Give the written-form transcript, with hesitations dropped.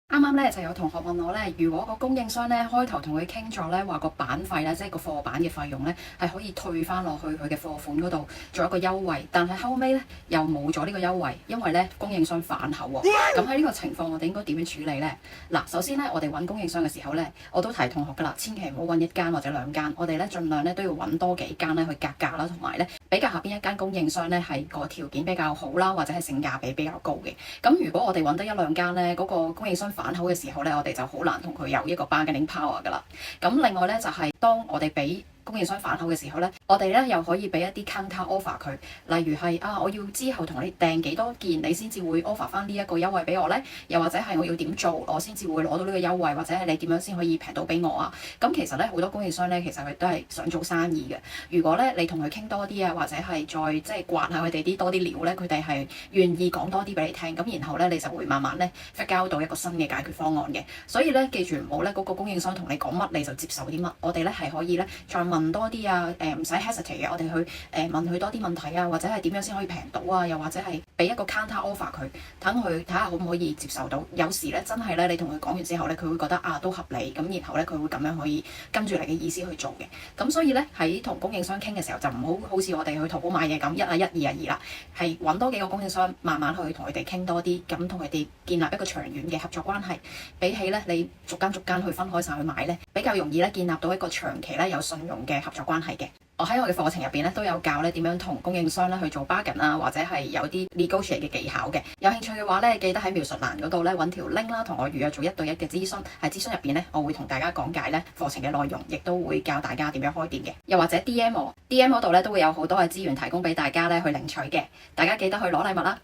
啱啱咧就有同學問我咧，如果個供應商咧開頭同佢傾咗咧，話個版費咧，即係個貨版嘅費用咧，係可以退翻落去佢嘅貨款嗰度做一個優惠，但係後尾咧又冇咗呢個優惠，因為咧供應商反口喎。咁喺呢個情況，我哋應該點樣處理呢？嗱，首先咧，我哋揾供應商嘅時候咧，我都提同學噶啦，千祈唔好揾一間或者兩間，我哋咧盡量咧都要揾多幾間咧去格價啦，同埋咧比較下邊一間供應商咧係個條件比較好啦，或者係性價比比較高嘅。咁如果我哋揾得一兩間咧，嗰個供應商反口嘅時候咧，我哋就好難同佢有一個 bargaining power 噶啦。咁另外咧就係當我哋俾供應商反口嘅時候咧，我哋咧又可以俾一啲 counter offer 佢，例如係我要之後同你訂幾多件，你先至會 offer 翻呢一個優惠俾我咧，又或者係我要點做，我先至會攞到呢個優惠，或者係你點樣先可以平到俾我啊？咁其實咧好多供應商咧，其實佢都係想做生意嘅。如果咧你同佢傾多啲啊，或者係再即係刮下佢哋啲多啲料咧，佢哋係願意講多啲俾你聽，咁然後咧你就會慢慢咧 figure out 到一個新嘅解決方案嘅。所以咧記住唔好咧嗰個供應商同你講乜你就接受啲乜，我哋咧係可以咧再問多啲啊，唔使 hesitate 嘅，我哋去問佢多啲問題啊，或者係點樣先可以平到啊，又或者係俾一個 counter offer 佢，等佢睇下可唔可以接受到。有時咧真係咧，你同佢講完之後咧，佢會覺得都合理，咁然後咧佢會咁樣可以跟住你嘅意思去做嘅。咁所以咧喺同供應商傾嘅時候，就唔好好似我哋去淘寶買嘢咁，一啊一，二啊二啦，係揾多幾個供應商，慢慢去同佢哋傾多啲，咁同佢哋建立一個長遠嘅合作關係。比起咧你逐間去分開晒去買咧，比較容易咧建立到一個長期咧有信用嘅合作關係嘅。我喺我嘅課程入邊咧都有教咧點樣同供應商咧去做 bargain 啊，或者係有啲 negotiate 嘅技巧嘅。有興趣嘅話咧，記得喺描述欄嗰度咧揾條 link 啦，同我預約做1對1嘅諮詢。喺諮詢入邊咧，我會同大家講解咧課程嘅內容，亦都會教大家點樣開店嘅。又或者 DM 嗰度咧都會有好多嘅資源提供俾大家咧去領取嘅。大家記得去攞禮物啦！